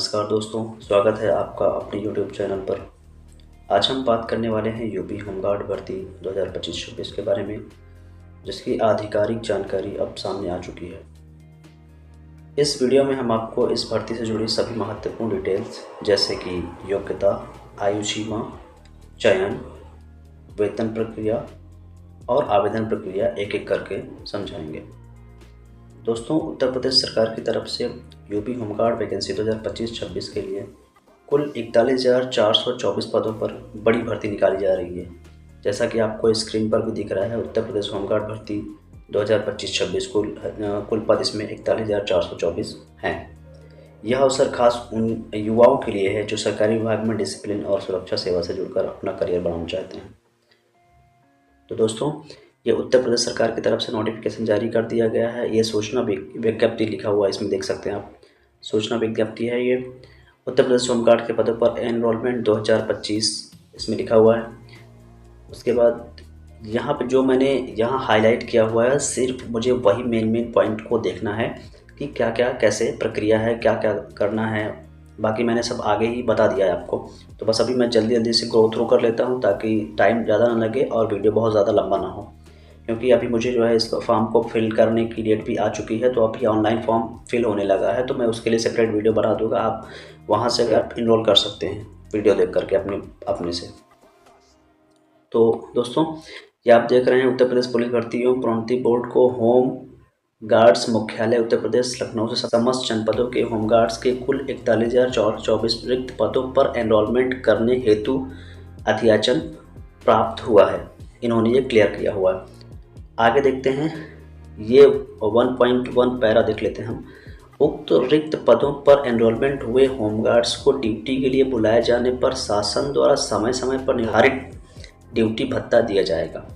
नमस्कार दोस्तों, स्वागत है आपका अपने YouTube चैनल पर। आज हम बात करने वाले हैं यूपी होमगार्ड भर्ती 2025-26 के बारे में, जिसकी आधिकारिक जानकारी अब सामने आ चुकी है। इस वीडियो में हम आपको इस भर्ती से जुड़ी सभी महत्वपूर्ण डिटेल्स जैसे कि योग्यता, आयु सीमा, चयन, वेतन प्रक्रिया और आवेदन प्रक्रिया एक एक करके समझाएंगे। दोस्तों, उत्तर प्रदेश सरकार की तरफ से यूपी होमगार्ड वैकेंसी 2025-26 के लिए कुल 41,424 पदों पर बड़ी भर्ती निकाली जा रही है। जैसा कि आपको स्क्रीन पर भी दिख रहा है, उत्तर प्रदेश होमगार्ड भर्ती 2025-26 कुल पद इसमें 41,424 हैं। यह अवसर खास उन युवाओं के लिए है जो सरकारी विभाग में डिसिप्लिन और सुरक्षा सेवा से जुड़कर अपना करियर बनाना चाहते हैं। तो दोस्तों, ये उत्तर प्रदेश सरकार की तरफ से नोटिफिकेशन जारी कर दिया गया है। ये सूचना विज्ञप्ति लिखा हुआ है, इसमें देख सकते हैं आप, सूचना विज्ञप्ति है। ये उत्तर प्रदेश होमगार्ड के पदों पर एनरोलमेंट 2025 इसमें लिखा हुआ है। उसके बाद यहाँ पे जो मैंने यहाँ हाईलाइट किया हुआ है, सिर्फ मुझे वही मेन पॉइंट को देखना है कि क्या क्या कैसे प्रक्रिया है, क्या क्या करना है। बाकी मैंने सब आगे ही बता दिया है आपको। तो बस अभी मैं जल्दी से गो थ्रू कर लेता हूँ ताकि टाइम ज़्यादा ना लगे और वीडियो बहुत ज़्यादा लंबा ना हो, क्योंकि अभी मुझे जो है इस फॉर्म को फिल करने की डेट भी आ चुकी है। तो अभी ऑनलाइन फॉर्म फिल होने लगा है, तो मैं उसके लिए सेपरेट वीडियो बना दूंगा। आप वहां से आप इनरोल कर सकते हैं वीडियो देख करके अपने से। तो दोस्तों, ये आप देख रहे हैं उत्तर प्रदेश पुलिस भर्ती एवं प्रोन्नति बोर्ड को होम गार्ड्स मुख्यालय उत्तर प्रदेश लखनऊ से समस्त जनपदों के होमगार्ड्स के कुल 41,424 रिक्त पदों पर एनरोलमेंट करने हेतु अध्याचन प्राप्त हुआ है। इन्होंने ये क्लियर किया हुआ है। आगे देखते हैं, ये 1.1 पैरा देख लेते हैं हम। उक्त रिक्त पदों पर एनरोलमेंट हुए होमगार्ड्स को ड्यूटी के लिए बुलाए जाने पर शासन द्वारा समय समय पर निर्धारित ड्यूटी भत्ता दिया जाएगा।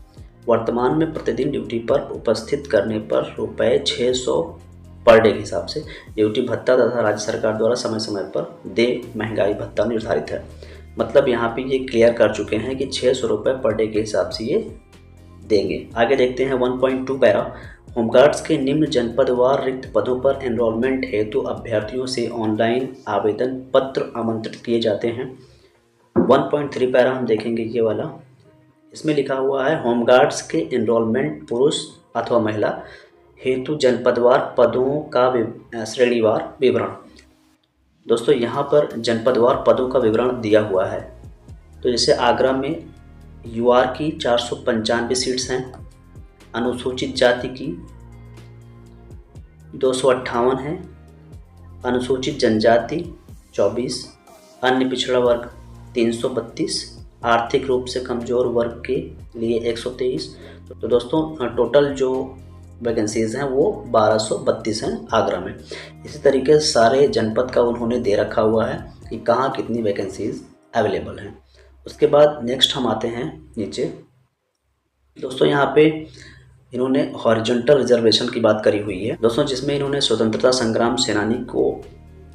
वर्तमान में प्रतिदिन ड्यूटी पर उपस्थित करने पर ₹600 पर डे के हिसाब से ड्यूटी भत्ता तथा राज्य सरकार द्वारा समय समय पर महंगाई भत्ता निर्धारित है। मतलब यहाँ पे ये क्लियर कर चुके हैं कि ₹600 पर डे के हिसाब से ये देंगे। आगे देखते हैं 1.2 पैरा। होमगार्ड्स के निम्न जनपदवार रिक्त पदों पर एनरोलमेंट हेतु अभ्यर्थियों से ऑनलाइन आवेदन पत्र आमंत्रित किए जाते हैं। 1.3 पैरा हम देखेंगे ये वाला। इसमें लिखा हुआ है होमगार्ड्स के एनरोलमेंट पुरुष अथवा महिला हेतु जनपदवार पदों का श्रेणीवार विवरण। दोस्तों, यहाँ पर जनपदवार पदों का विवरण दिया हुआ है। तो जैसे आगरा में यूआर की 495 सीट्स हैं, अनुसूचित जाति की 258 हैं, अनुसूचित जनजाति 24, अन्य पिछड़ा वर्ग 332, आर्थिक रूप से कमज़ोर वर्ग के लिए 123। तो दोस्तों, टोटल जो वैकेंसीज़ हैं वो 1232 हैं आगरा में। इसी तरीके से सारे जनपद का उन्होंने दे रखा हुआ है कि कहाँ कितनी वैकेंसीज़ अवेलेबल हैं। उसके बाद नेक्स्ट हम आते हैं नीचे। दोस्तों, यहाँ पे इन्होंने हॉरिजॉन्टल रिजर्वेशन की बात करी हुई है दोस्तों, जिसमें इन्होंने स्वतंत्रता संग्राम सेनानी को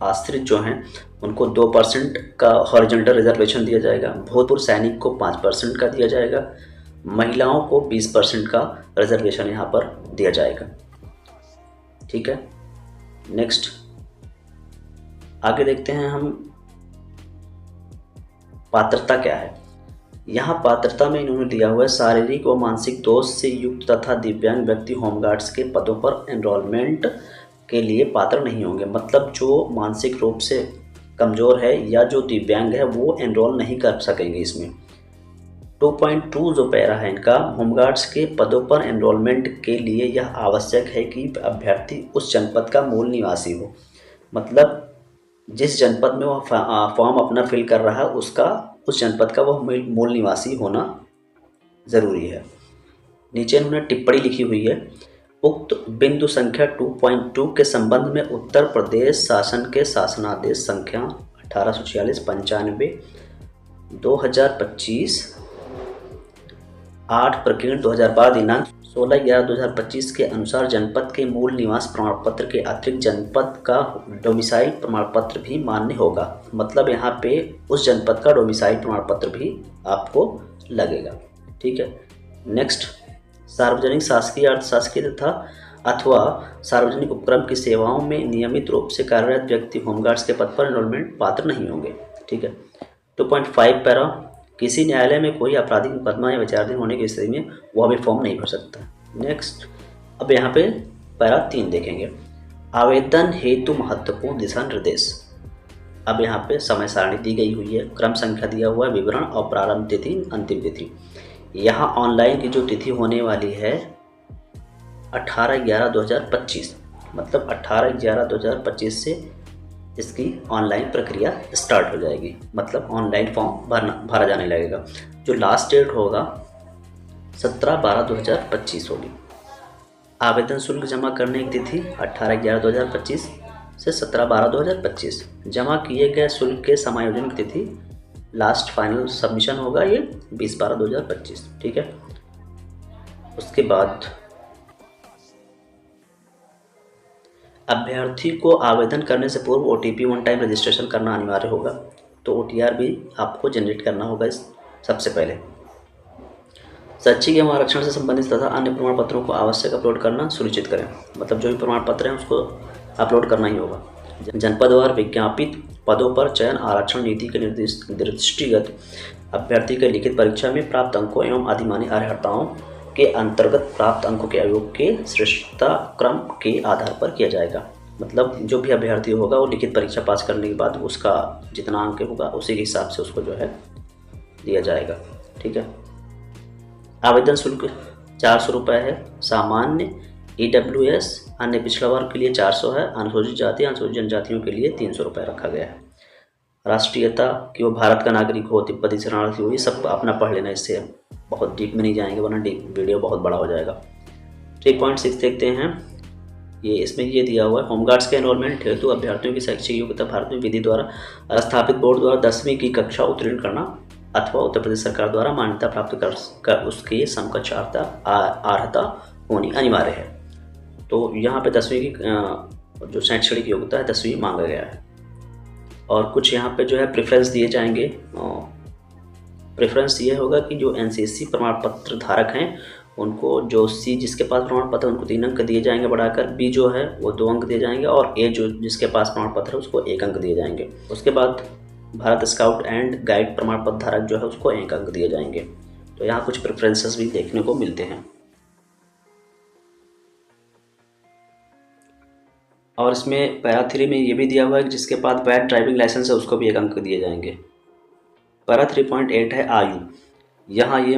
आश्रित जो हैं उनको 2% का हॉरिजॉन्टल रिजर्वेशन दिया जाएगा। भूतपूर्व सैनिक को 5% का दिया जाएगा। महिलाओं को 20% का रिजर्वेशन यहाँ पर दिया जाएगा। ठीक है, नेक्स्ट आगे देखते हैं हम पात्रता क्या है। यहाँ पात्रता में इन्होंने दिया हुआ है शारीरिक व मानसिक दोष से युक्त तथा दिव्यांग व्यक्ति होमगार्ड्स के पदों पर एनरोलमेंट के लिए पात्र नहीं होंगे। मतलब जो मानसिक रूप से कमज़ोर है या जो दिव्यांग है वो एनरोल नहीं कर सकेंगे इसमें। 2.2 जो पैरा है इनका, होमगार्ड्स के पदों पर एनरोलमेंट के लिए यह आवश्यक है कि अभ्यर्थी उस जनपद का मूल निवासी हो। मतलब जिस जनपद में वह फॉर्म अपना फिल कर रहा है उस जनपद का वह मूल निवासी होना ज़रूरी है। नीचे इन्होंने टिप्पणी लिखी हुई है। उक्त बिंदु संख्या 2.2 के संबंध में उत्तर प्रदेश शासन के शासनादेश संख्या 1846/95 2025 8 प्रकीर्ण 2012 दिनांक 16/11/2025 के अनुसार जनपद के मूल निवास प्रमाण पत्र के अतिरिक्त जनपद का डोमिसाइल प्रमाण पत्र भी मान्य होगा। मतलब यहाँ पे उस जनपद का डोमिसाइल प्रमाण पत्र भी आपको लगेगा। ठीक है, नेक्स्ट सार्वजनिक शासकीय अर्धशासकीय तथा अथवा सार्वजनिक उपक्रम की सेवाओं में नियमित रूप से कार्यरत व्यक्ति होमगार्ड्स के पद पर एनरोलमेंट पात्र नहीं होंगे। ठीक है। 2.5 पैरा, किसी न्यायालय में कोई आपराधिक मुकदमा या विचाराधीन होने की स्थिति में वह भी फॉर्म नहीं भर सकता। नेक्स्ट, अब यहाँ पे पैरा 3 देखेंगे, आवेदन हेतु महत्वपूर्ण दिशा निर्देश। अब यहाँ पे समय सारणी दी गई हुई है, क्रम संख्या दिया हुआ है, विवरण और प्रारंभ तिथि, अंतिम तिथि। यहाँ ऑनलाइन की जो तिथि होने वाली है 18/11/2025, मतलब 18/11/2025 से इसकी ऑनलाइन प्रक्रिया स्टार्ट हो जाएगी, मतलब ऑनलाइन फॉर्म भरा जाने लगेगा। जो लास्ट डेट होगा 17/12/2025 होगी। आवेदन शुल्क जमा करने की तिथि 18/11/2025 से 17/12/2025। जमा किए गए शुल्क के समायोजन की तिथि, लास्ट फाइनल सबमिशन होगा ये 20/12/2025। ठीक है। उसके बाद अभ्यर्थी को आवेदन करने से पूर्व OTP वन टाइम रजिस्ट्रेशन करना अनिवार्य होगा, तो OTR भी आपको जनरेट करना होगा इस सबसे पहले। शैक्षिक एवं आरक्षण से संबंधित तथा अन्य प्रमाण पत्रों को आवश्यक अपलोड करना सुनिश्चित करें, मतलब जो भी प्रमाण पत्र हैं उसको अपलोड करना ही होगा। जनपदवार विज्ञापित पदों पर चयन आरक्षण नीति के दृष्टिगत अभ्यर्थी के लिखित परीक्षा में प्राप्त अंकों एवं अधिमानी अर्हताओं के अंतर्गत प्राप्त अंकों के आयोग के श्रेष्ठता क्रम के आधार पर किया जाएगा। मतलब जो भी अभ्यर्थी होगा वो लिखित परीक्षा पास करने के बाद उसका जितना अंक होगा उसी के हिसाब से उसको जो है दिया जाएगा। ठीक है। आवेदन शुल्क 400 रुपये है। सामान्य EWS अन्य पिछड़ा वर्ग के लिए 400 है। अनुसूचित जाति अनुसूचित जनजातियों के लिए 300 रुपये रखा गया है। राष्ट्रीयता कि वो भारत का नागरिक हो, तिब्बती शरणार्थी हो, ये सब अपना पढ़ लेना, इससे बहुत डीप में नहीं जाएंगे वरना वीडियो बहुत बड़ा हो जाएगा। 3.6 देखते हैं, ये इसमें ये दिया हुआ है, होमगार्ड्स के एनरोलमेंट हेतु अभ्यर्थियों की शैक्षिक योग्यता भारत में विधि द्वारा स्थापित बोर्ड द्वारा 10वीं की कक्षा उत्तीर्ण करना अथवा उत्तर प्रदेश सरकार द्वारा मान्यता प्राप्त कर उसकी समकक्ष अर्हता होनी अनिवार्य है। तो यहाँ पे 10वीं की जो शैक्षणिक योग्यता है 10वीं मांगा गया है। और कुछ यहाँ पे जो है प्रेफरेंस दिए जाएंगे। प्रेफरेंस ये होगा कि जो NCSC प्रमाण पत्र धारक हैं उनको, जो C जिसके पास प्रमाण पत्र है उनको 3 अंक दिए जाएंगे बढ़ाकर, B जो है वो 2 अंक दिए जाएंगे और A जो जिसके पास प्रमाण पत्र है उसको 1 अंक दिए जाएंगे। उसके बाद भारत स्काउट एंड गाइड प्रमाण पत्र धारक जो है उसको 1 अंक दिए जाएंगे। तो यहाँ कुछ प्रेफरेंसेस भी देखने को मिलते हैं। और इसमें पैरा 3 में ये भी दिया हुआ है कि जिसके पास वैध ड्राइविंग लाइसेंस है उसको भी 1 अंक दिए जाएंगे। पैरा 3.8 है आयु। यहाँ ये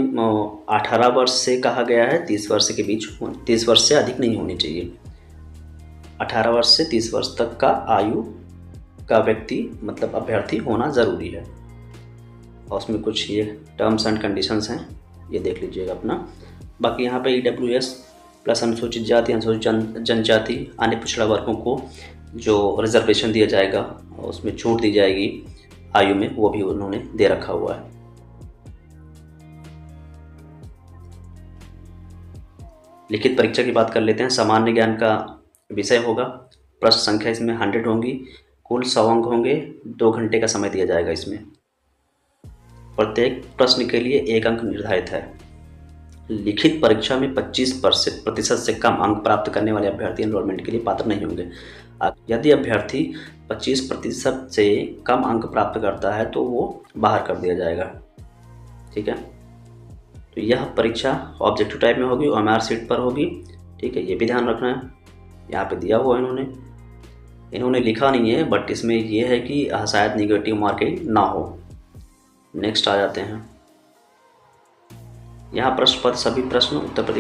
18 वर्ष से कहा गया है, 30 वर्ष के बीच, 30 वर्ष से अधिक नहीं होनी चाहिए। 18 वर्ष से 30 वर्ष तक का आयु का व्यक्ति मतलब अभ्यर्थी होना ज़रूरी है। और उसमें कुछ ये टर्म्स एंड कंडीशंस हैं, ये देख लीजिएगा अपना। बाकी यहाँ पे EWS प्लस अनुसूचित जाति अनुसूचित जनजाति अन्य पिछड़ा वर्गों को जो रिजर्वेशन दिया जाएगा उसमें छूट दी जाएगी आयु में, वो भी उन्होंने दे रखा हुआ है। लिखित परीक्षा की बात कर लेते हैं। सामान्य ज्ञान का विषय होगा। प्रश्न संख्या इसमें 100 होंगी। कुल 100 अंक होंगे। 2 घंटे का समय दिया जाएगा इसमें। प्रत्येक प्रश्न के लिए 1 अंक निर्धारित है। लिखित परीक्षा में 25% से कम अंक प्राप्त करने वाले अभ्यर्थी एनरोलमेंट के लिए पात्र नहीं होंगे। यदि अभ्यर्थी 25% से कम अंक प्राप्त करता है तो वो बाहर कर दिया जाएगा। ठीक है। तो यह परीक्षा ऑब्जेक्टिव टाइप में होगी, OMR सीट पर होगी। ठीक है, ये भी ध्यान रखना है। यहाँ पे दिया हुआ इन्होंने लिखा नहीं है, बट इसमें यह है कि शायद निगेटिव मार्किंग ना हो। नेक्स्ट आ जाते हैं। यहाँ प्रश्न पत्र सभी प्रश्न उत्तर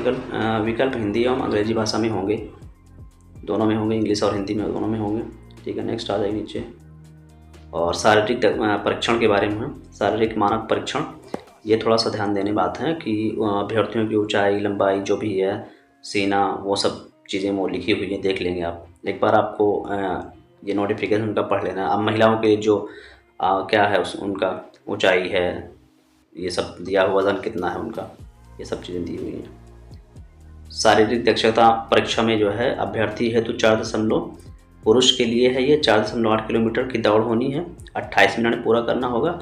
विकल्प हिंदी एवं अंग्रेजी भाषा में होंगे, दोनों में होंगे, इंग्लिश और हिंदी में दोनों में होंगे। ठीक है। नेक्स्ट आ जाए नीचे। और शारीरिक परीक्षण के बारे में, शारीरिक मानक परीक्षण, ये थोड़ा सा ध्यान देने बात है कि अभ्यर्थियों की ऊंचाई लंबाई जो भी है, सीना, वो सब चीज़ें वो लिखी हुई है, देख लेंगे आप एक बार। आपको ये नोटिफिकेशन उनका पढ़ लेना। अब महिलाओं के जो क्या है उनका ऊंचाई है, ये सब दिया हुआ, वजन कितना है उनका, ये सब चीज़ें दी हुई हैं। शारीरिक दक्षता परीक्षा में जो है अभ्यर्थी है तो 4 पुरुष के लिए है ये 4.8 किलोमीटर की दौड़ होनी है, 28 मिनट में पूरा करना होगा।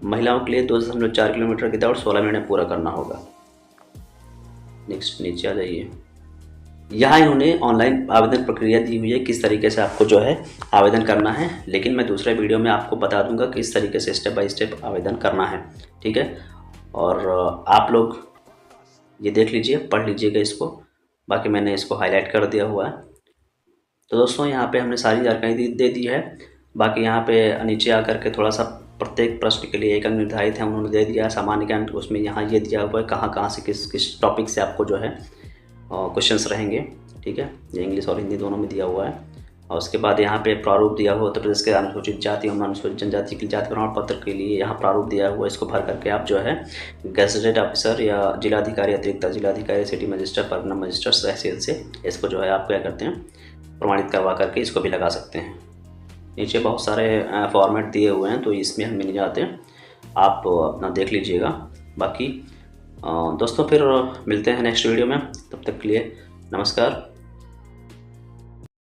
महिलाओं के लिए 2.4 किलोमीटर की दौड़ 16 मिनट में पूरा करना होगा। नेक्स्ट नीचे आ जाइए। यहाँ इन्होंने ऑनलाइन आवेदन प्रक्रिया दी हुई है, किस तरीके से आपको जो है आवेदन करना है, लेकिन मैं दूसरे वीडियो में आपको बता दूंगा किस तरीके से स्टेप बाय स्टेप आवेदन करना है। ठीक है, और आप लोग ये देख लीजिए, पढ़ लीजिएगा इसको, बाकी मैंने इसको हाईलाइट कर दिया हुआ है। तो दोस्तों यहाँ पे हमने सारी जानकारी दे दी है। बाकी यहाँ पे नीचे आकर के थोड़ा सा प्रत्येक प्रश्न के लिए एक अंक निर्धारित है, उन्होंने दे दिया है। सामान्य ज्ञान उसमें यहाँ ये दिया हुआ है कहाँ कहाँ से किस किस टॉपिक से आपको जो है क्वेश्चंस रहेंगे। ठीक है, ये इंग्लिश और हिंदी दोनों में दिया हुआ है। और उसके बाद यहाँ पे प्रारूप दिया हुआ उत्तर प्रदेश के अनुसूचित जाति एवं अनुसूचित जनजाति के जाति प्रमाण पत्र के लिए यहाँ प्रारूप दिया हुआ है। इसको भर करके आप जो है गैजेटेड ऑफिसर या जिलाधिकारी, अतिरिक्त जिलाधिकारी, सिटी मजिस्ट्रेट, परगना मजिस्ट्रेट तहसील से इसको जो है आप क्या करते हैं प्रमाणित करवा करके इसको भी लगा सकते हैं। नीचे बहुत सारे फॉर्मेट दिए हुए हैं, तो इसमें हम मिल जाते हैं, आप अपना देख लीजिएगा। बाकी दोस्तों फिर मिलते हैं नेक्स्ट वीडियो में, तब तक के लिए नमस्कार।